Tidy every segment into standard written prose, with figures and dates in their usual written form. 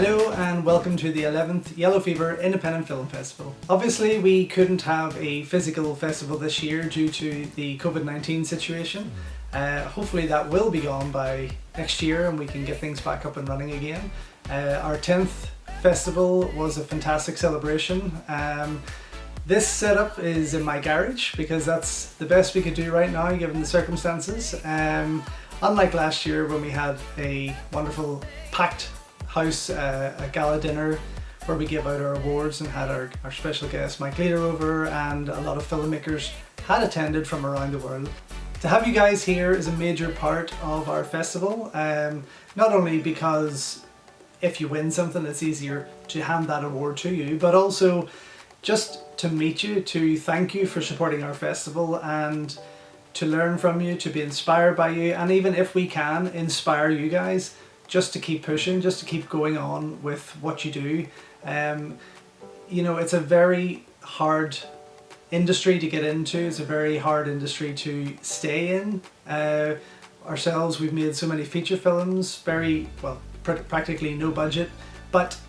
Hello and welcome to the 11th Yellow Fever Independent Film Festival. Obviously we couldn't have a physical festival this year due to the COVID-19 situation. Hopefully that will be gone by next year and we can get things back up and running again. Our 10th festival was a fantastic celebration. This setup is in my garage because that's the best we could do right now given the circumstances. Unlike last year when we had a wonderful packed house, a gala dinner where we gave out our awards and had our special guest Mike Leader over, and a lot of filmmakers had attended from around the world. To have you guys here is a major part of our festival, not only because if you win something it's easier to hand that award to you, but also just to meet you, to thank you for supporting our festival and to learn from you, to be inspired by you, and even if we can inspire you guys just to keep pushing, just to keep going on with what you do. You know, it's a very hard industry to get into, it's a very hard industry to stay in. Ourselves, we've made so many feature films, practically no budget, but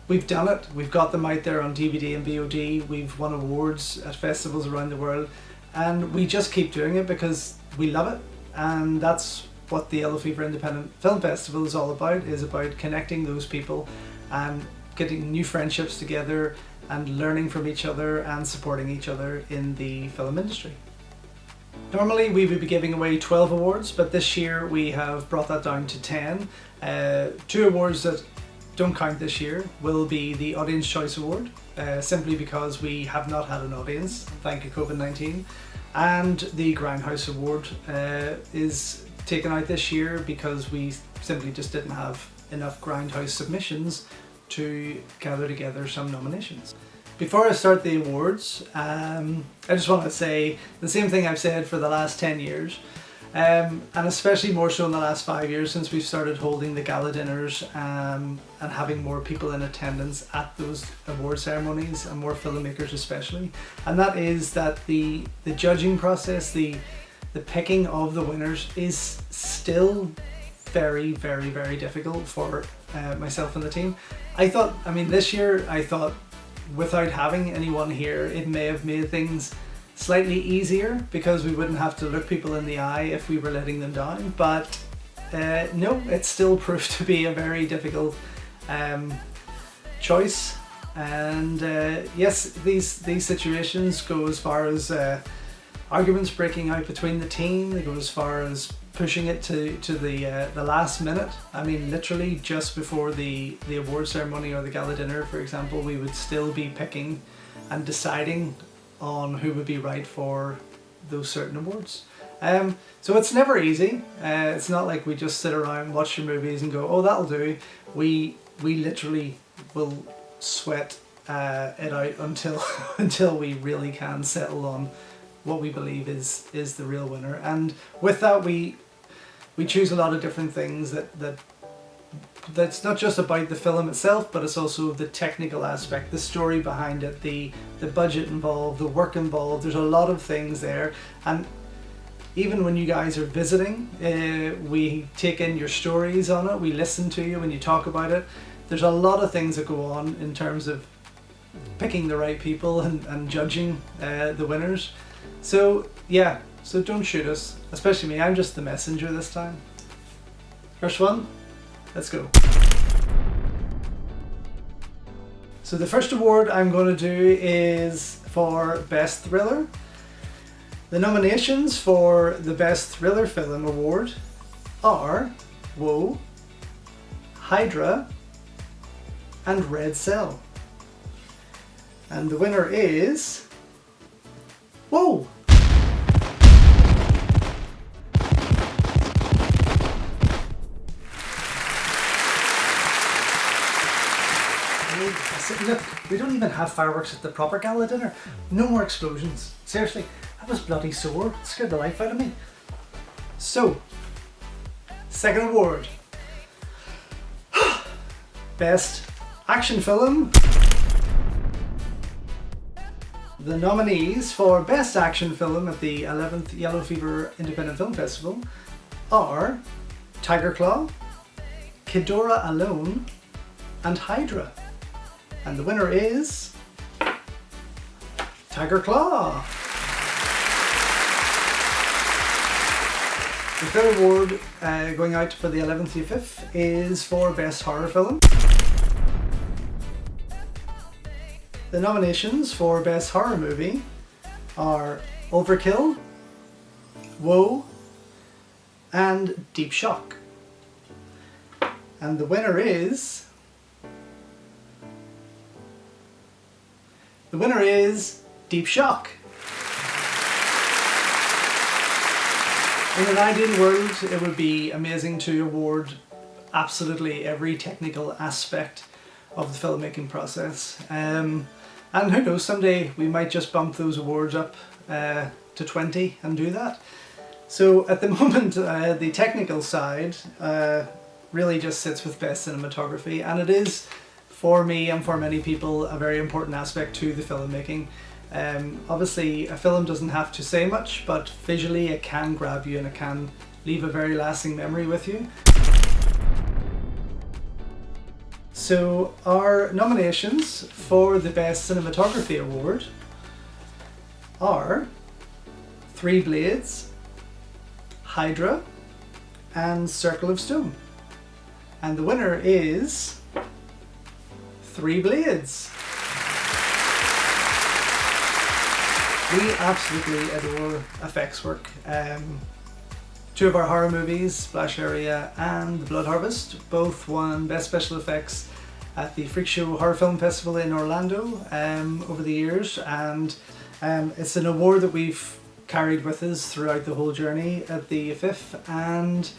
we've done it. We've got them out there on DVD and VOD, we've won awards at festivals around the world, and we just keep doing it because we love it, and that's what the Yellow Fever Independent Film Festival is all about, is about connecting those people and getting new friendships together and learning from each other and supporting each other in the film industry. Normally we would be giving away 12 awards, but this year we have brought that down to 10. 2 awards that don't count this year will be the Audience Choice Award, simply because we have not had an audience, thank you COVID-19, and the Grindhouse Award is taken out this year because we simply just didn't have enough Grindhouse submissions to gather together some nominations. Before I start the awards, I just want to say the same thing I've said for the last 10 years, and especially more so in the last 5 years since we've started holding the gala dinners and having more people in attendance at those award ceremonies, and more filmmakers especially, and that is that the judging process, the picking of the winners is still very, very, very difficult for myself and the team. This year I thought without having anyone here it may have made things slightly easier because we wouldn't have to look people in the eye if we were letting them down, but no, it still proved to be a very difficult choice. And yes, these situations go as far as arguments breaking out between the team. They go as far as pushing it to the last minute. I mean, literally just before the award ceremony or the gala dinner, for example, we would still be picking and deciding on who would be right for those certain awards. So it's never easy. It's not like we just sit around, watch your movies and go, oh, that'll do. We literally will sweat it out until we really can settle on what we believe is the real winner. And with that we choose a lot of different things that's not just about the film itself, but it's also the technical aspect, the story behind it, the budget involved, the work involved. There's a lot of things there, and even when you guys are visiting, we take in your stories on it, we listen to you when you talk about it. There's a lot of things that go on in terms of picking the right people and judging the winners. So yeah, so don't shoot us, especially me, I'm just the messenger this time. First one, let's go. So the first award I'm going to do is for Best Thriller. The nominations for the Best Thriller Film Award are Whoa, Hydra and Red Cell. And the winner is Whoa! Look, we don't even have fireworks at the proper gala dinner. No more explosions. Seriously, that was bloody sore. It scared the life out of me. So, second award. Best Action Film. The nominees for Best Action Film at the 11th Yellow Fever Independent Film Festival are Tiger Claw, Kidora Alone, and Hydra. And the winner is Tiger Claw. The third award going out for the 11th YFIFF is for Best Horror Film. The nominations for Best Horror Movie are Overkill, Woe, and Deep Shock. And the winner is... Deep Shock. In an ideal world, it would be amazing to award absolutely every technical aspect of the filmmaking process. And who knows, someday we might just bump those awards up to 20 and do that. So at the moment, the technical side really just sits with Best Cinematography, and it is, for me and for many people, a very important aspect to the filmmaking. Obviously a film doesn't have to say much, but visually it can grab you and it can leave a very lasting memory with you. So our nominations for the Best Cinematography Award are Three Blades, Hydra, and Circle of Stone. And the winner is Three Blades. We absolutely adore effects work. Two of our horror movies, Splash Area and The Blood Harvest, both won Best Special Effects at the Freak Show Horror Film Festival in Orlando over the years, and it's an award that we've carried with us throughout the whole journey at the YFIFF, and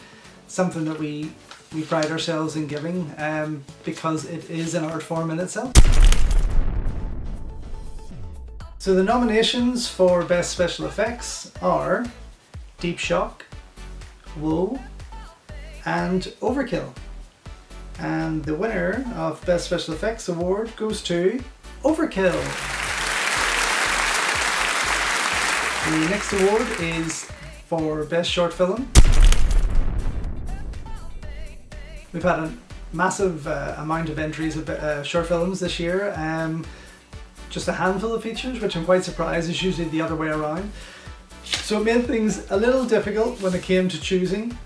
something that we pride ourselves in giving because it is an art form in itself. So the nominations for Best Special Effects are Deep Shock, Woe, and Overkill. And the winner of Best Special Effects Award goes to Overkill. The next award is for Best Short Film. We've had a massive amount of entries of short films this year. Just a handful of features, which I'm quite surprised is usually the other way around. So it made things a little difficult when it came to choosing.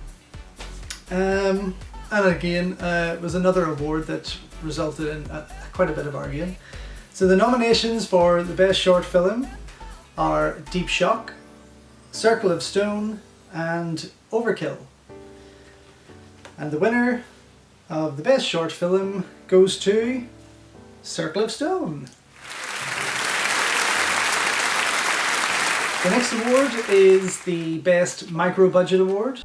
And again, it was another award that resulted in quite a bit of arguing. So the nominations for the Best Short Film are Deep Shock, Circle of Stone, and Overkill. And the winner of the Best Short Film goes to Circle of Stone. The next award is the Best Micro Budget Award.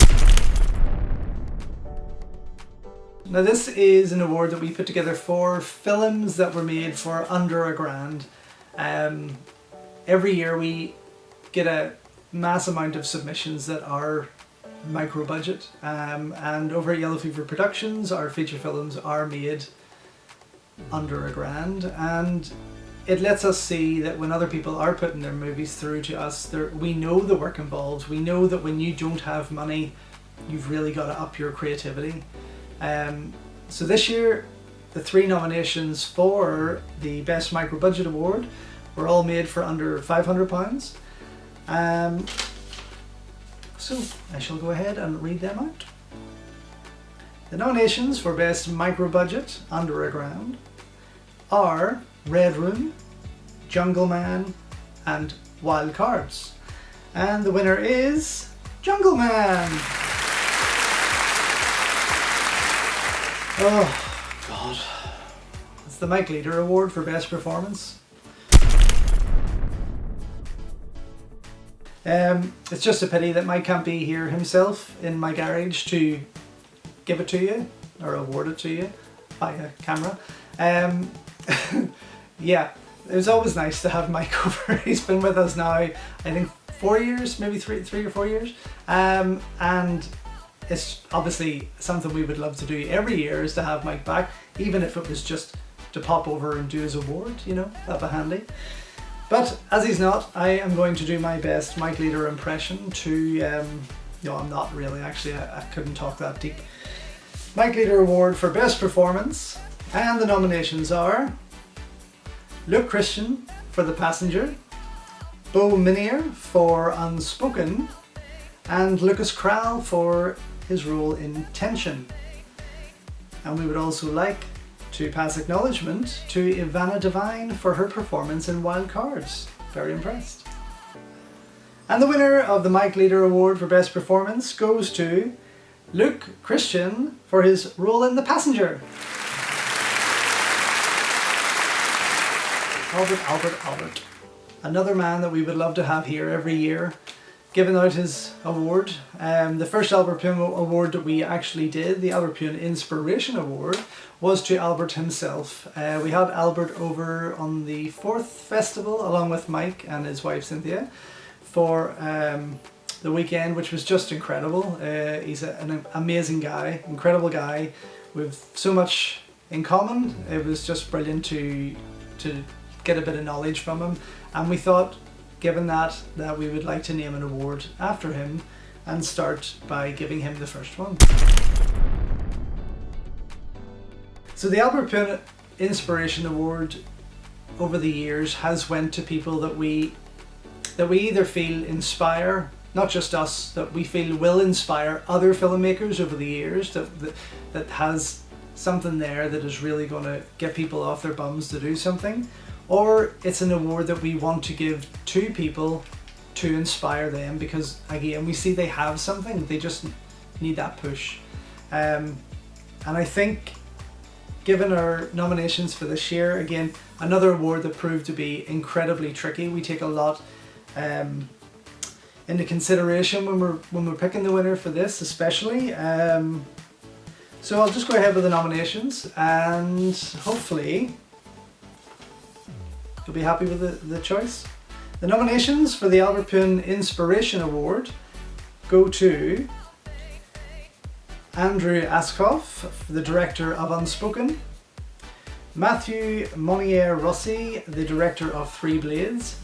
Now this is an award that we put together for films that were made for under £1,000. Every year we get a mass amount of submissions that are micro budget, and over at Yellow Fever Productions our feature films are made under £1,000, and it lets us see that when other people are putting their movies through to us, we know the work involved. We know that when you don't have money, you've really got to up your creativity. So this year, the three nominations for the Best Micro Budget Award were all made for under £500. So I shall go ahead and read them out. The nominations for Best Micro Budget Under £1,000 are Red Room, Jungle Man, and Wild Cards. And the winner is Jungle Man! Oh God. It's the Mike Leader Award for Best Performance. It's just a pity that Mike can't be here himself in my garage to give it to you, or award it to you via camera. Yeah, it was always nice to have Mike over. He's been with us now, I think 4 years, maybe three or 4 years. And it's obviously something we would love to do every year, is to have Mike back, even if it was just to pop over and do his award, you know, that'd be handy. But as he's not, I am going to do my best Mike Leader impression to, no, I'm not really, actually, I couldn't talk that deep. Mike Leader Award for Best Performance And the nominations are Luke Christian for The Passenger, Bo Minier for Unspoken, and Lucas Kral for his role in Tension. And we would also like to pass acknowledgement to Ivana Devine for her performance in Wild Cards. Very impressed. And the winner of the Mike Leader Award for Best Performance goes to Luke Christian for his role in The Passenger. Albert. Another man that we would love to have here every year, giving out his award. The first Albert Pume award that we actually did, the Albert Pume Inspiration Award, was to Albert himself. We had Albert over on the 4th festival along with Mike and his wife Cynthia for the weekend, which was just incredible. He's an amazing guy, incredible guy with so much in common. It was just brilliant to get a bit of knowledge from him, and we thought, given that we would like to name an award after him and start by giving him the first one. So the Albert Pume Inspiration Award over the years has went to people that we either feel inspire, not just us, that we feel will inspire other filmmakers over the years, that has something there that is really going to get people off their bums to do something. Or it's an award that we want to give to people to inspire them, because again, we see they have something, they just need that push. And I think, given our nominations for this year, again, another award that proved to be incredibly tricky. We take a lot into consideration when we're picking the winner for this, especially. So I'll just go ahead with the nominations, and hopefully you'll be happy with the choice. The nominations for the Albert Pume Inspiration Award go to Andrew Askoff, the director of Unspoken, Matthew Monnier-Rossi, the director of Three Blades,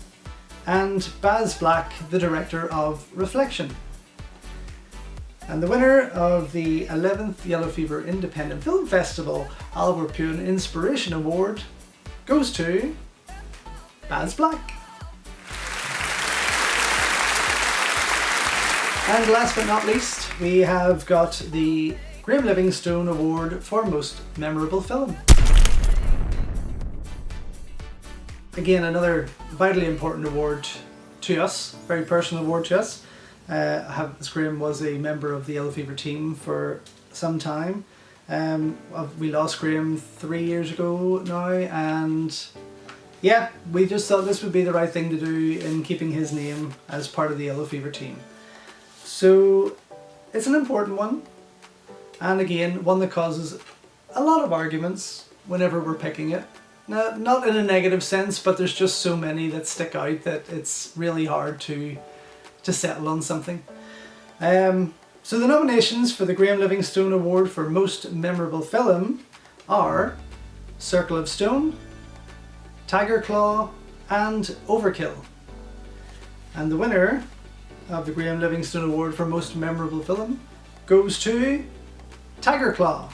and Baz Black, the director of Reflection. And the winner of the 11th Yellow Fever Independent Film Festival Albert Pume Inspiration Award goes to Baz Black. And last but not least, we have got the Graham Livingston Award for Most Memorable Film. Again, another vitally important award to us, very personal award to us. Graham was a member of the Yellow Fever team for some time. We lost Graham 3 years ago now, and yeah, we just thought this would be the right thing to do in keeping his name as part of the Yellow Fever team. So it's an important one, and again, one that causes a lot of arguments whenever we're picking it. Now, not in a negative sense, but there's just so many that stick out that it's really hard to settle on something. So the nominations for the Graham Livingston Award for Most Memorable Film are Circle of Stone, Tiger Claw, and Overkill. And the winner of the Graham Livingston Award for Most Memorable Film goes to Tiger Claw.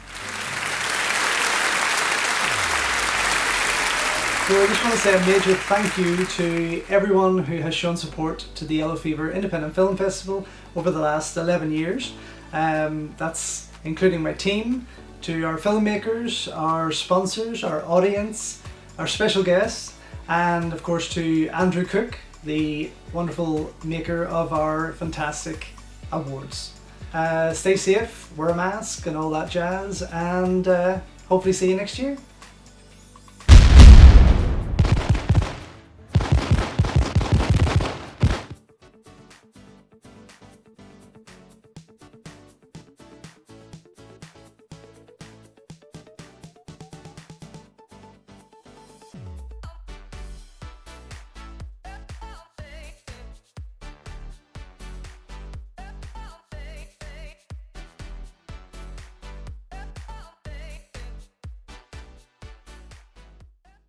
So I just want to say a major thank you to everyone who has shown support to the Yellow Fever Independent Film Festival over the last 11 years. That's including my team, to our filmmakers, our sponsors, our audience, our special guests, and of course to Andrew Cook, the wonderful maker of our fantastic awards. Stay safe, wear a mask and all that jazz, and hopefully see you next year.